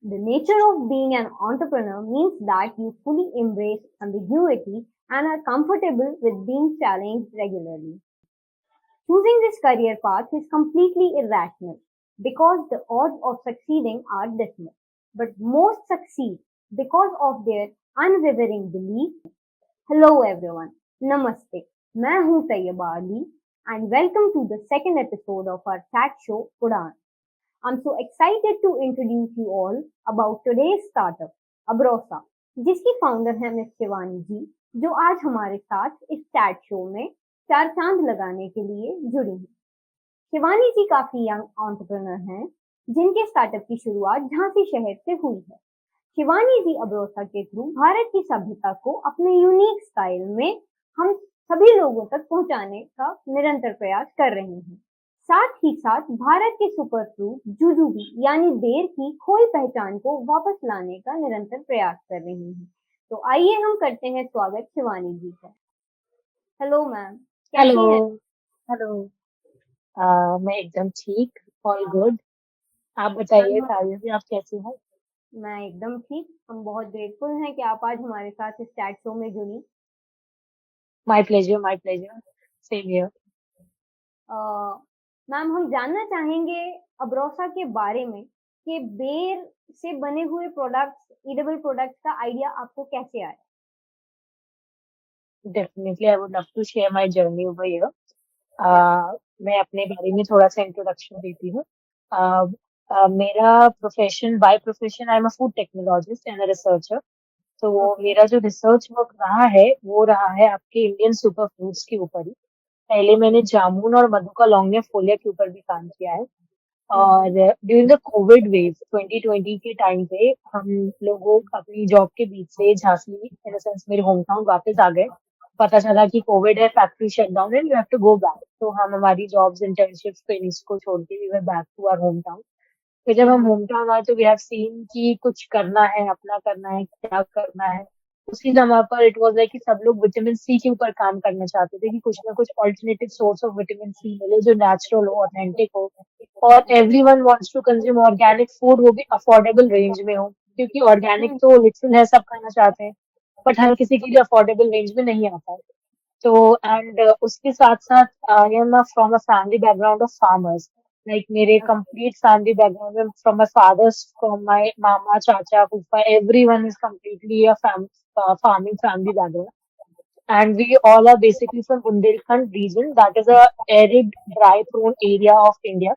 The nature of being an entrepreneur means that you fully embrace ambiguity and are comfortable with being challenged regularly. Choosing this career path is completely irrational because the odds of succeeding are dismal. But most succeed because of their unwavering belief. Hello everyone, Namaste. मैं हूँ Taiba Ali and welcome to the second episode of our chat show Udan. I'm so excited to introduce you all about today's startup, Abrosa, जिसकी founder है miss Shivani जी, जो आज हमारे साथ इस chat show में चार चांद लगाने के लिए जुड़ी हैं। शिवानी जी काफी यंग एंटरप्रेन्योर हैं, जिनके स्टार्टअप की शुरुआत झांसी शहर से हुई है। शिवानी जी अब्रोसा के थ्रू भारत की सभ्यता को अपने यूनिक स्टाइल में हम सभी लोगों तक पहुंचाने का निरंतर प्रयास कर रही हैं। साथ ही साथ भारत के सुपर फ्रूट जुजुबी यानी बेर की खोई पहचान को वापस लाने का निरंतर प्रयास कर रही हैं। तो आइए हम करते हैं स्वागत शिवानी जी का। हेलो मैम, कैसी हेलो। हैं? हेलो। मैं एकदम ठीक। All good. आप बताइए, मैम ताज़िया जी, आप कैसी हैं? मैं एकदम ठीक। हम बहुत ग्रेटफुल हैं कि आप आज हमारे साथ इस चैट शो में जुड़ी। My pleasure, my pleasure. Same here. A, ma'am हम जानना चाहेंगे अब्रोसा के बारे में कि बेर से बने हुए प्रोडक्ट्स, ईडेबल प्रोडक्ट्स का आइडिया आपको कैसे आया? Definitely I would love to share my journey over here. या मैं अपने बारे में थोड़ा सा इंट्रोडक्शन देती हूँ। मेरा profession, by profession I am a food technologist and a researcher. तो ओके। मेरा जो रिसर्च वर्क रहा है वो रहा है आपके इंडियन सुपर फूड्स के ऊपर ही। पहले मैंने जामुन और मधु का लौंग फोलिया के ऊपर भी काम किया है। और हम्म। ड्यूरिंग द कोविड वेव 2020 के टाइम पे हम लोगों अपनी जॉब के बीच से झांसी इन सेंस मेरे होम टाउन वापस आ गए। पता चला कि कोविड है, factory shut down and you have to go back. तो हम हमारी जॉब्स, इंटर्नशिप्स, ट्रेनिंग्स को छोड़ के we were back to our home town. फिर जब हम हम्म। होम टाउन आए तो वी हैव सीन कि कुछ करना है, अपना करना है, क्या करना है। उसी समय पर इट वाज लाइक कि सब लोग विटामिन सी के ऊपर काम करना चाहते थे कि कुछ ना कुछ alternative source of vitamin C मिले जो नेचुरल हो, ऑथेंटिक हो। और everyone wants to consume organic food, वो भी अफोर्डेबल रेंज में हो, क्योंकि ऑर्गेनिक हम्म। तो लिटरल है, सब खाना चाहते हैं। बट हर किसी के लिए अफोर्डेबल रेंज में नहीं आता है। तो एंड उसके साथ साथ I am from a family background of farmers. Like मेरे कंप्लीट फैमिली बैकग्राउंड में from my fathers, from my मामा, चाचा, फूफा, everyone is completely a farming family background. And we all are basically from Bundelkhand region, that is a arid, dry prone area of India,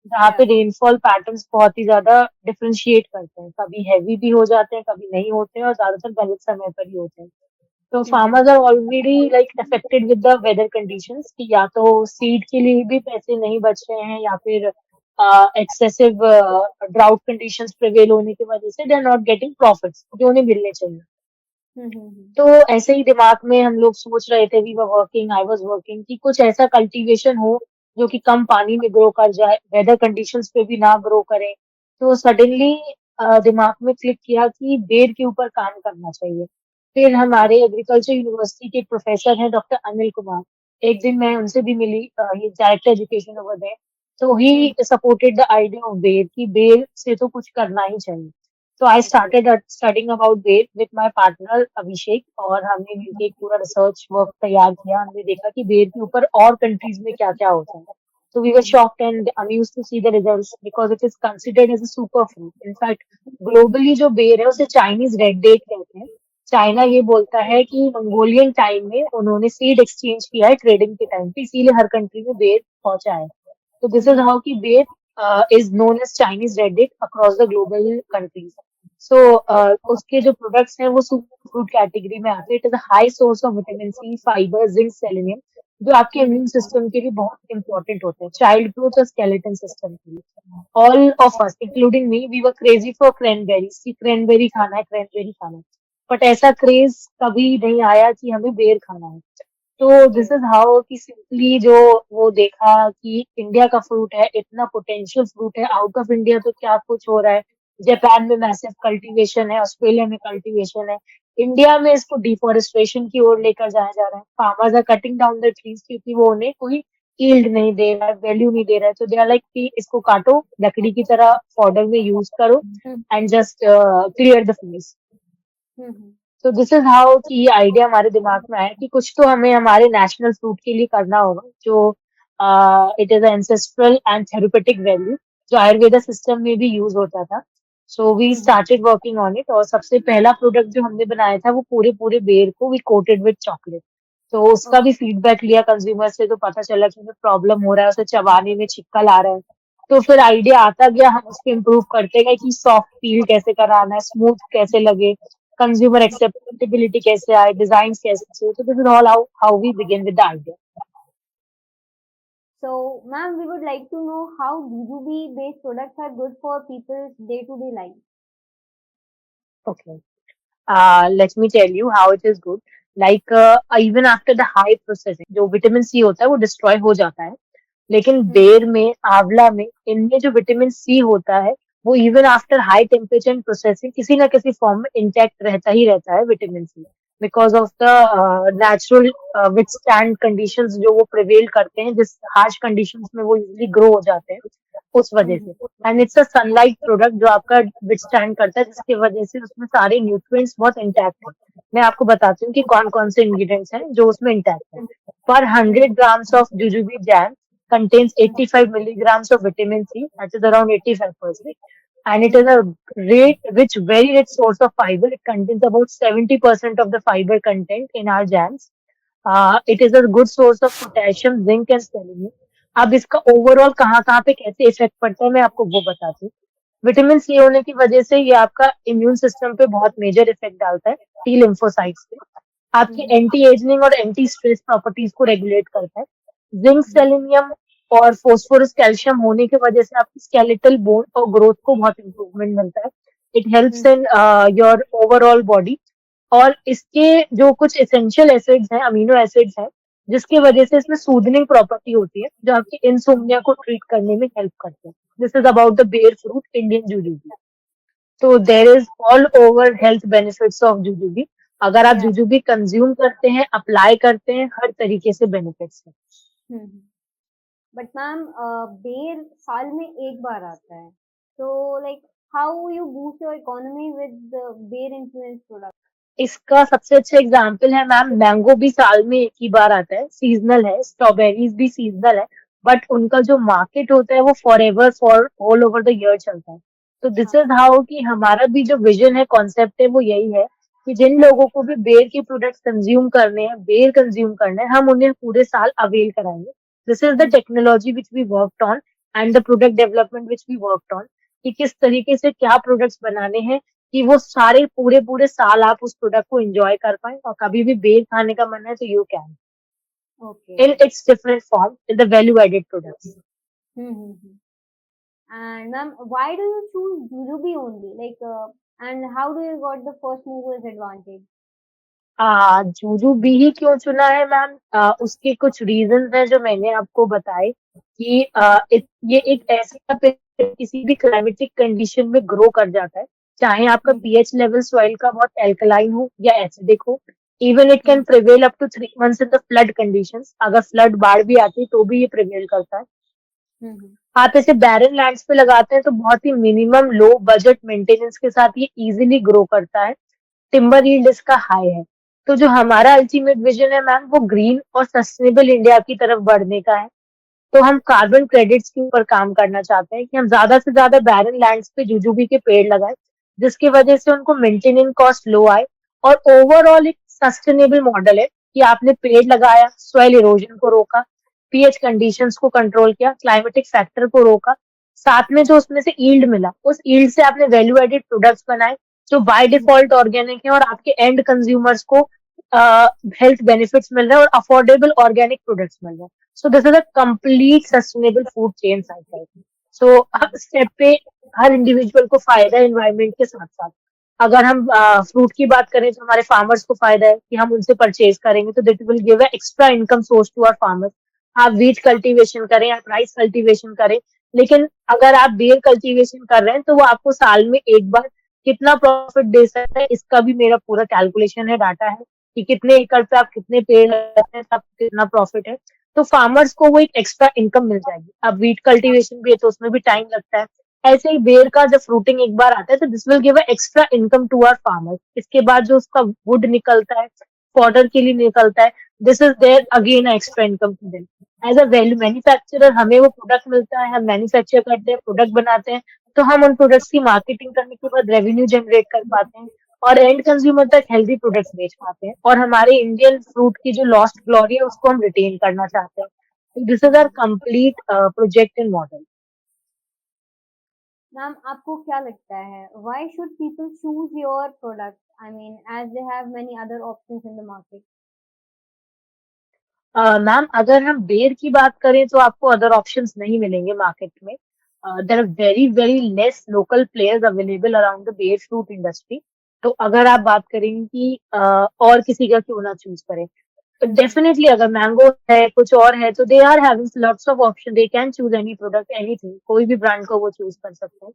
जहाँ या पे rainfall patterns बहुत ही ज्यादा differentiate करते हैं, कभी हैवी भी हो जाते हैं, कभी नहीं होते हैं, और ज्यादातर गलत समय पर ही होते हैं। तो hmm. Farmers are already like affected with the weather conditions कि या तो सीड के लिए भी पैसे नहीं बच रहे हैं, या फिर एक्सेसिव ड्राउट कंडीशंस प्रिवेल होने की वजह से they are not getting profits जो उन्हें मिलने चाहिए। हम्म। तो ऐसे ही दिमाग में हम लोग सोच रहे थे, we were working, I was working, कि कुछ ऐसा कल्टीवेशन हो जो कि कम पानी में ग्रो कर जाए, वेदर कंडीशंस पे भी ना ग्रो करे। तो सडनली दिमाग में क्लिक किया कि बेर के ऊपर काम करना चाहिए। फिर हमारे एग्रीकल्चर यूनिवर्सिटी के एक प्रोफेसर हैं, डॉक्टर अनिल कुमार। एक दिन मैं उनसे भी मिली, ही डायरेक्टर एजुकेशन ओवर देयर। तो ही हम्म। सपोर्टेड द आइडिया ऑफ बेर कि बेर से तो कुछ करना ही चाहिए। तो आई ओके। स्टार्टेड स्टडिंग अबाउट बेर विद माय पार्टनर अभिषेक, और हमने मिलके एक पूरा रिसर्च वर्क तैयार किया। हमने देखा कि बेर के ऊपर और कंट्रीज में क्या क्या होता है। So we were shocked and amused to see the results because it is considered as a superfood. In fact, globally जो बेर है उसे चाइनीज रेड डेट कहते हैं। चाइना ये बोलता है कि मंगोलियन टाइम में उन्होंने सीड एक्सचेंज किया है ट्रेडिंग के टाइम पे, इसीलिए हर कंट्री में बेर पहुंचा है। तो दिस इज हाउ कि बेर is known as Chinese red date across the global countries. So उसके जो प्रोडक्ट्स हैं वो सुपर फ्रूट कैटेगरी में आते हैं। It is a high source of vitamin C, fibre, zinc, selenium, जो आपके इम्यून सिस्टम के लिए बहुत इंपॉर्टेंट होते हैं, चाइल्ड ग्रोथ और स्केलेटन सिस्टम के लिए। All of us including me, we were crazy for cranberries कि क्रैनबेरी खाना है, क्रैनबेरी खाना है। बट ऐसा क्रेज कभी नहीं आया कि हमें बेर खाना है। तो ओके। दिस इज हाउ कि सिंपली जो वो देखा कि इंडिया का फ्रूट है, इतना पोटेंशियल फ्रूट है, आउट ऑफ इंडिया तो क्या कुछ हो रहा है। जापान में मैसिव कल्टीवेशन है, ऑस्ट्रेलिया में कल्टीवेशन है, इंडिया में इसको डिफोरेस्टेशन की ओर लेकर जाया जा रहा है। Farmers are cutting down the trees क्योंकि वो उन्हें कोई ईल्ड नहीं दे रहा है, वैल्यू नहीं दे रहा है, तो दे आर लाइक कि इसको काटो, लकड़ी की तरह फॉडर में यूज करो Hmm. And just clear the field. Hmm. तो दिस इज हाउ कि ये आइडिया हमारे दिमाग में आया कि कुछ तो हमें हमारे नेशनल फ्रूट के लिए करना होगा जो it is ancestral and therapeutic value, जो आयुर्वेदा सिस्टम में भी यूज होता था। So we Hmm. Started working on it, और सबसे पहला प्रोडक्ट जो हमने बनाया था वो पूरे पूरे बेर को वी कोटेड विद चॉकलेट। तो उसका भी Okay. फीडबैक लिया कंज्यूमर से, तो पता चला कि हमें प्रॉब्लम हो रहा है, उसे चबाने में छिक्कल आ रहा है। तो फिर आइडिया आता गया, हम उसको इम्प्रूव करते गए कि सॉफ्ट फील कैसे कराना है, स्मूथ कैसे लगे, कंज्यूमर एक्सेप्टेबिलिटी कैसे आए, डिजाइन कैसे। तो this is all how we begin with the idea. So, ma'am, we would like to know how jujube-based products are good for people's day-to-day life. Okay. Let me tell you how it is good. Like even after the high processing, जो vitamin C होता है वो destroy हो जाता है, लेकिन Hmm. बेर में, आंवला में, इनमें जो विटामिन सी होता है वो even after high temperature and processing किसी ना किसी फॉर्म में इंटैक्ट रहता ही रहता है, vitamin C, because of the natural withstand conditions जो वो प्रिवेल करते हैं, जिस हार्श कंडीशंस में वो इजिली ग्रो हो जाते हैं, उस वजह Hmm. से। And it's a sunlight product जो आपका विथस्टैंड करता है, जिसकी वजह से उसमें सारे न्यूट्रिएंट्स बहुत इंटैक्ट है। मैं आपको बताती हूँ कि कौन कौन से इंग्रेडिएंट्स हैं जो उसमें इंटैक्ट है। पर 100 grams of jujube jam contains 85 milligrams of vitamin C, that is around 85%. And it is a very rich source of fiber. It contains about 70% of the fiber content in our jams. It is a good source of potassium, zinc and selenium. अब इसका overall कहाँ कहाँ पे कैसे effect पड़ता है मैं आपको वो बताती हूँ। विटामिन सी होने की वजह से ये आपका इम्यून सिस्टम पे बहुत मेजर इफेक्ट डालता है, टी लिम्फोसाइट्स पे। आपकी Hmm. एंटी एजिंग और एंटी स्ट्रेस प्रॉपर्टीज को रेगुलेट करता है। जिंक, सेलेनियम और फोस्फोरस, कैल्शियम होने की वजह से आपकी स्केलेटल बोन और ग्रोथ को बहुत इंप्रूवमेंट मिलता है। It helps Hmm. In your overall body. और इसके जो कुछ एसेंशियल एसिड्स हैं, अमीनो एसिड्स हैं, जिसकी वजह से इसमें सूदनिंग प्रॉपर्टी होती है जो आपकी इंसोम्निया को ट्रीट करने में हेल्प करते हैं। This is about the ber fruit Indian jujube. तो there is all over health benefits of jujube. अगर आप Yeah. जुजुबी कंज्यूम करते हैं, अप्लाई करते हैं, हर तरीके से बेनिफिट्स है। Hmm. But ma'am, बेर साल में एक बार आता है. So like how you boost your economy with the bear influence product? इसका सबसे अच्छा एग्जाम्पल है मैम, मैंगो भी साल में एक ही बार आता है, सीजनल है, स्ट्रॉबेरीज भी सीजनल है, बट उनका जो मार्केट होता है वो for ever, for all over the year चलता है। तो दिस हाँ. इज हाउ कि हमारा भी जो विजन है, कॉन्सेप्ट है, वो यही है कि जिन लोगों को भी बेर के प्रोडक्ट्स कंज्यूम करने हैं, बेर कंज्यूम करना है, हम उन्हें पूरे साल अवेल कराएंगे। This is the Hmm. Technology which we worked on and the product development which we worked on, कि किस तरीके से क्या प्रोडक्ट्स बनाने हैं कि वो सारे पूरे पूरे साल आप उस प्रोडक्ट को एंजॉय कर पाए, और कभी भी बेर खाने का मन है तो you can, in Okay. It's different form, in the value added products. Hmm. And ma'am, why do you choose jujube only? Like, and how do you got the first movers advantage? Juju भी ही क्यों चुना है ma'am? उसके कुछ reasons हैं जो मैंने आपको बताए कि ये एक ऐसा पेड़ किसी भी क्लाइमेटिक कंडीशन में ग्रो कर जाता है, चाहे आपका Hmm. पीएच लेवल सॉइल का बहुत एल्कलाइन हो या एसिडिक हो। Even it Hmm. Can prevail up to 3 months in the flood conditions. अगर फ्लड बाढ़ भी आती है तो भी ये प्रिवेल करता है। Hmm. आप इसे बैरन लैंड्स पे लगाते हैं तो बहुत ही मिनिमम लो बजट मेंटेनेंस के साथ ये इजीली ग्रो करता है। टिम्बर यील्ड इसका हाई है। तो जो हमारा अल्टीमेट विजन है मैम, वो ग्रीन और सस्टेनेबल इंडिया की तरफ बढ़ने का है। तो हम कार्बन क्रेडिट्स के ऊपर काम करना चाहते हैं कि हम ज्यादा से ज्यादा बैरन लैंड्स पे जुजुबी के पेड़ लगाएं, जिसकी वजह से उनको मेंटेनेंस कॉस्ट लो आए, और ओवरऑल एक सस्टेनेबल मॉडल है कि आपने पेड़ लगाया, सॉइल इरोजन को रोका, पीएच कंडीशंस को कंट्रोल किया, क्लाइमेटिक फैक्टर को रोका, साथ में जो उसमें से ईल्ड मिला, उस ईल्ड से आपने वैल्यू एडेड प्रोडक्ट्स बनाए जो बाय डिफॉल्ट ऑर्गेनिक है, और आपके एंड कंज्यूमर्स को हेल्थ बेनिफिट्स मिल रहे हैं और अफोर्डेबल ऑर्गेनिक प्रोडक्ट्स मिल रहे हैं। So this is a complete sustainable food chain cycle. So her step पे हर इंडिविजुअल को फायदा है, एनवायरमेंट के साथ साथ। अगर हम फ्रूट की बात करें तो हमारे फार्मर्स को फायदा है कि हम उनसे परचेज करेंगे तो that will give a extra income source to our farmers. आप वीट कल्टीवेशन करें, आप राइस कल्टीवेशन करें, लेकिन अगर आप बेर कल्टीवेशन कर रहे हैं तो वो आपको साल में एक बार कितना प्रॉफिट दे सकता है, इसका भी मेरा पूरा कैलकुलेशन है, डाटा है कि कितने एकड़ पे आप कितने पेड़ लगाते हैं, तब कितना प्रॉफिट है। तो फार्मर्स को वो एक एक्स्ट्रा इनकम मिल जाएगी। अब वीट कल्टीवेशन भी है तो उसमें भी टाइम लगता है। ऐसे ही बेर का जब फ्रूटिंग एक बार आता है तो this will give a extra income to our farmers. इसके बाद जो उसका वुड निकलता है, फॉडर के लिए निकलता है, this is there again extra income to them. As a value manufacturer हमें वो प्रोडक्ट मिलता है, हम मैन्युफैक्चर करते हैं, प्रोडक्ट बनाते हैं, तो हम उन प्रोडक्ट्स की मार्केटिंग करने के बाद रेवेन्यू जनरेट कर पाते हैं और एंड कंज्यूमर तक हेल्दी प्रोडक्ट्स बेच पाते हैं और हमारे इंडियन फ्रूट की जो लॉस्ट ग्लोरी है उसको हम रिटेन करना चाहते हैं। This is our complete project in model. Ma'am, आपको क्या लगता है why should people choose your product? I mean, as they have many other options in the market. Ma'am अगर हम बेर की बात करें तो आपको अदर ऑप्शंस नहीं मिलेंगे मार्केट में। There are very very less local players available around the ber fruit industry. तो अगर आप बात करेंगे कि और किसी का क्यों ना चूज करें, तो डेफिनेटली अगर मैंगो है कुछ और है तो they are having lots of option, they can choose any product anything, कोई भी ब्रांड को वो चूज कर सकते हैं।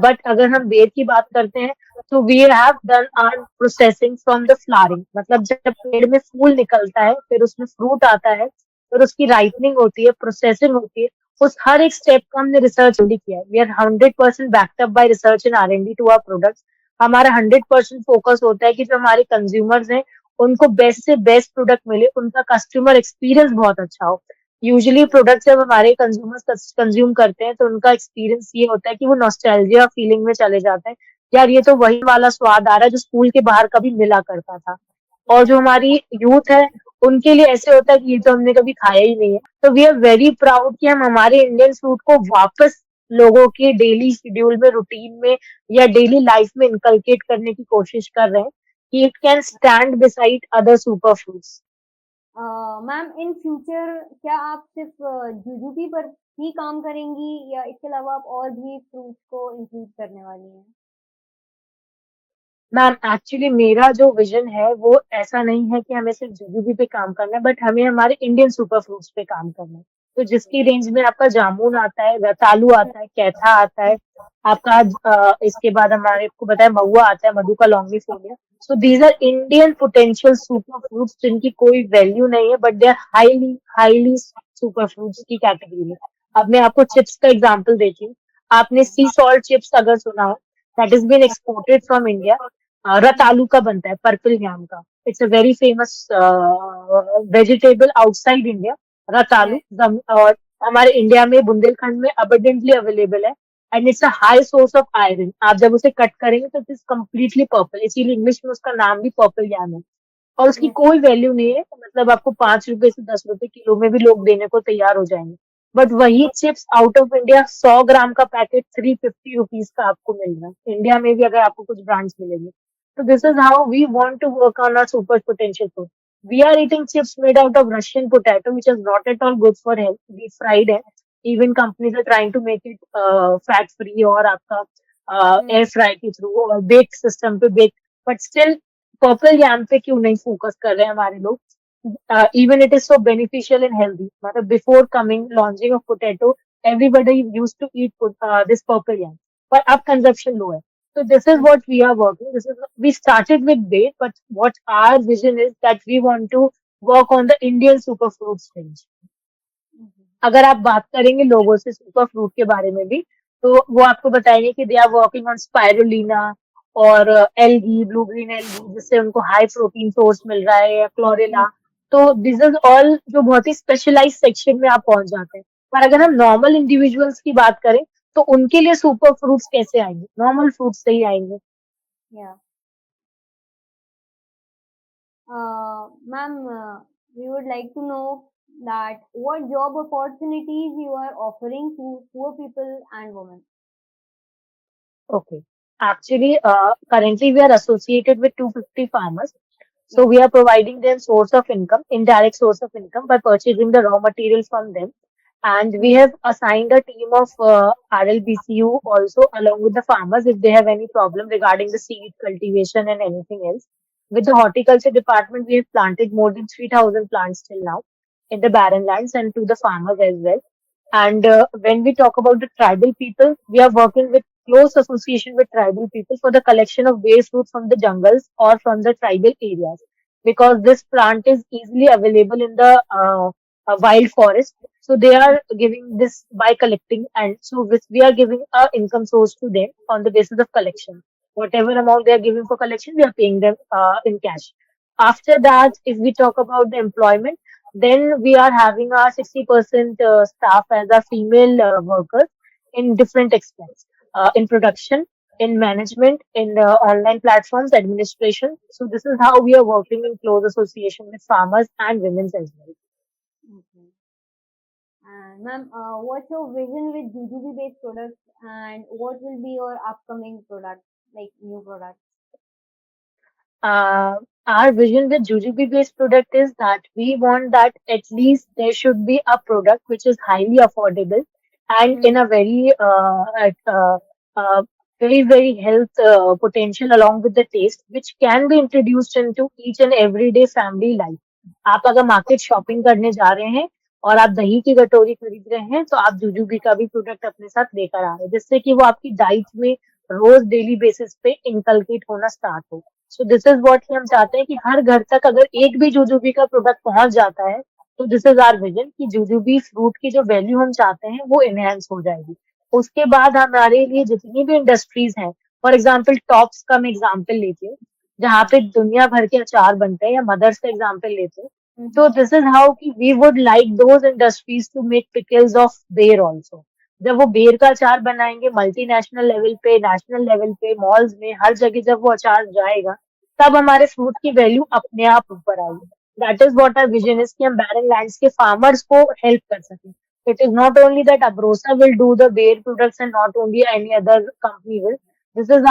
बट अगर हम बेर की बात करते हैं तो we have done our processing from the flowering, मतलब जब पेड़ में फूल निकलता है फिर उसमें फ्रूट आता है, फिर उसकी राइपनिंग होती है, प्रोसेसिंग होती है, उस हर एक स्टेप का हमने रिसर्च भी किया है। We are 100% backup by research and R&D to our products. हमारा 100% फोकस होता है कि जो हमारे कंज्यूमर्स हैं उनको बेस्ट से बेस्ट प्रोडक्ट मिले, उनका कस्टमर एक्सपीरियंस बहुत अच्छा हो। यूजुअली प्रोडक्ट जब हमारे कंज्यूमर्स कंज्यूम करते हैं तो उनका एक्सपीरियंस ये होता है कि वो नॉस्टैल्जिया फीलिंग में चले जाते हैं, यार ये तो वही वाला स्वाद आ रहा है जो स्कूल के बाहर कभी मिला करता था। और जो हमारी यूथ है उनके लिए ऐसे होता है कि ये तो हमने कभी खाया ही नहीं है। तो वी आर वेरी प्राउड कि हम हमारे इंडियन फूड को वापस लोगों के डेली शेड्यूल में, रूटीन में या डेली लाइफ में इनकलकेट करने की कोशिश कर रहे हैं कि it can stand beside other super foods. Ma'am, in future क्या आप सिर्फ जुजुबी पर ही काम करेंगी या इसके अलावा आप और भी फ्रूट्स को इंक्लूड करने वाली हैं? मैम एक्चुअली मेरा जो विजन है वो ऐसा नहीं है कि हमें सिर्फ जीडीपी पे काम करना है, बट हमें हमारे इंडियन सुपर फ्रूट्स पे काम करना है। तो जिसकी रेंज में आपका जामुन आता है, रतालू आता है, कैथा आता है, आपका इसके बाद हमारे को बताया महुआ आता है, madhuca longifolia. So these are Indian potential super fruits जिनकी कोई वैल्यू नहीं है, but they are highly highly super fruits की कैटेगरी में। अब मैं आपको चिप्स का एग्जाम्पल देती हूँ। आपने सी सॉल्ट चिप्स अगर सुना हो, that is been exported from India. रतालू का बनता है, पर्पल याम का। It's a very famous vegetable outside India, ratalu. और हमारे इंडिया में बुंदेलखंड में अबंडेंटली अवेलेबल है and it's a high source of iron. आप जब उसे कट करेंगे तो इट इज कम्प्लीटली पर्पल, इसीलिए इंग्लिश में उसका नाम भी पर्पल याम है। और उसकी Yes. कोई वैल्यू नहीं है, मतलब आपको 5 रुपए से 10 रुपए किलो में भी लोग देने को तैयार हो जाएंगे। बट वही चिप्स आउट ऑफ इंडिया 100 ग्राम का पैकेट 350 रुपीज का आपको मिल रहा है। इंडिया में भी अगर आपको कुछ ब्रांड्स मिलेंगे। So this is how we want to work on our super potential food. We are eating chips made out of Russian potato, which is not at all good for health. We fried it. Even companies are trying to make it fat free और आपका Hmm. air fry के through और bake system पे bake. But still purple याम पे क्यों नहीं focus कर रहे हैं हमारे लोग? Even it is so beneficial and healthy. मतलब before coming launching of potato, everybody used to eat this purple yam, पर अब consumption low है। So this is what we are working. This is we started with bait, but what our vision is that we want to work on the Indian superfruits range. अगर आप बात करेंगे लोगों से super fruit के बारे में भी, तो वो आपको बताएंगे कि they are working on spirulina और एल्गी, ब्लू ग्रीन एल्गी, जिससे उनको हाई प्रोटीन सोर्स मिल रहा है, या क्लोरेला। तो दिस इज ऑल जो बहुत ही स्पेशलाइज सेक्शन में आप पहुंच जाते हैं। पर अगर हम नॉर्मल इंडिविजुअल्स की बात करें तो उनके लिए सुपर फ्रूट्स कैसे आएंगे? नॉर्मल फ्रूट्स से ही आएंगे। Yeah. Ma'am, we would like to know that what job opportunities you are offering to poor people and women. Okay. Actually, currently we are associated with 250 farmers. So Yes. we are providing them source of income, indirect source of income by purchasing the raw materials from them. And we have assigned a team of RLBCU also along with the farmers if they have any problem regarding the seed cultivation and anything else. With the horticulture department, we have planted more than 3,000 plants till now in the barren lands and to the farmers as well. And when we talk about the tribal people, we are working with close association with tribal people for the collection of waste fruit from the jungles or from the tribal areas, because this plant is easily available in the wild forest. So they are giving this by collecting, and so we are giving a income source to them on the basis of collection. Whatever amount they are giving for collection, we are paying them in cash. After that, if we talk about the employment, then we are having our 60% staff as our female workers in different aspects, in production, in management, in online platforms, administration. So this is how we are working in close association with farmers and women as well. Okay. And ma'am, what's your vision with Jujube based products and what will be your upcoming products, like new products? uh, our vision with Jujube based product is that we want that at least there should be a product which is highly affordable and in a very uh, very health potential along with the taste, which can be introduced into each and everyday family life. आप अगर market shopping करने जा रहे हैं और आप दही की कटोरी खरीद रहे हैं, तो आप जुजुबी का भी प्रोडक्ट अपने साथ लेकर आ रहे हैं, जिससे कि वो आपकी डाइट में रोज डेली बेसिस पे इनकलकेट होना स्टार्ट हो. सो दिस इज व्हाट हम चाहते हैं कि हर घर तक अगर एक भी जुजुबी का प्रोडक्ट पहुंच जाता है, तो दिस इज आवर विजन कि जुजुबी फ्रूट की जो वैल्यू हम चाहते हैं वो एनहेंस हो जाएगी. उसके बाद हमारे लिए जितनी भी इंडस्ट्रीज हैं, फॉर एग्जाम्पल टॉप्स का मैं एग्जाम्पल लेती हूँ, जहाँ पे दुनिया भर के अचार बनते हैं, या मदर्स का एग्जाम्पल लेते हैं. So this is how कि we would like those industries to make pickles of बेर also. जब वो बेर का अचार बनाएंगे मल्टीनेशनल लेवल पे, नेशनल लेवल पे, मॉल्स में हर जगह जब वो अचार जाएगा, तब हमारे फ्रूट की वैल्यू अपने आप ऊपर आएगी. That is what our vision is कि हम बैरन लैंड्स के फार्मर्स को हेल्प कर सकें. It is not only that Abrosa will do the ber products and not only any other company will. This is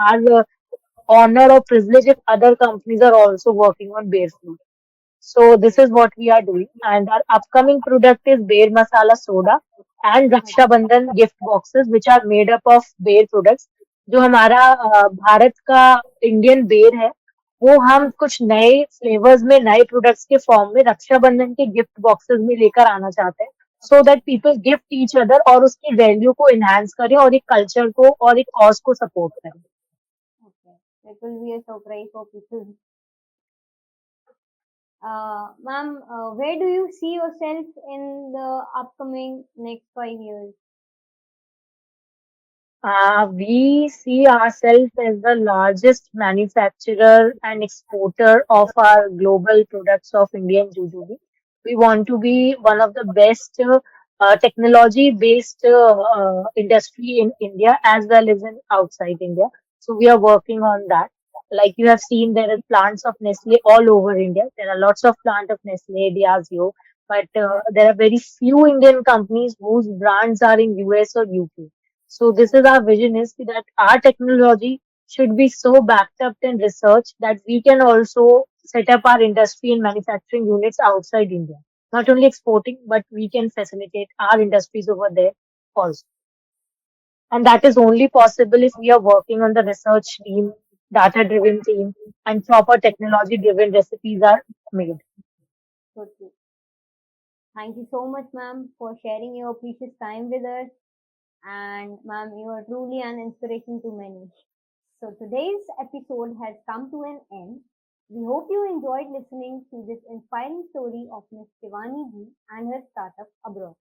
our honor or privilege if other companies are also working on bear fruit. So this is what we are doing, and our upcoming product is Bear Masala Soda and Raksha Bandhan gift boxes, which are made up of bear products. जो हमारा भारत का Indian बेर है, वो हम कुछ नए flavours में, नए प्रोडक्ट्स के फॉर्म में रक्षाबंधन के गिफ्ट बॉक्सेस में लेकर आना चाहते हैं, so that people gift each other और उसकी वैल्यू को इनहेंस करें और एक कल्चर को और एक कॉज को सपोर्ट करें. Okay. It will be a surprise for people. Ma'am, where do you see yourself in the upcoming next 5 years? We see ourselves as the largest manufacturer and exporter of our global products of Indian jujube. We want to be one of the best technology-based industry in India as well as in outside India. So we are working on that. Like you have seen, there are plants of Nestle all over India. There are lots of plants of Nestle, Diageo, but there are very few Indian companies whose brands are in US or UK. So this is our vision is that our technology should be so backed up in research that we can also set up our industry and manufacturing units outside India. Not only exporting, but we can facilitate our industries over there also. And that is only possible if we are working on the research team, data driven team, and proper technology driven recipes are made. So true. Thank you so much, ma'am, for sharing your precious time with us. And ma'am, you are truly an inspiration to many. So today's episode has come to an end. We hope you enjoyed listening to this inspiring story of Ms. Shivani ji and her startup abroad.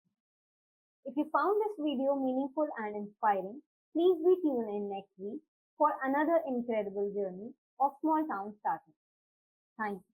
If you found this video meaningful and inspiring, please be tuned in next week for another incredible journey of small town startups. Thank you.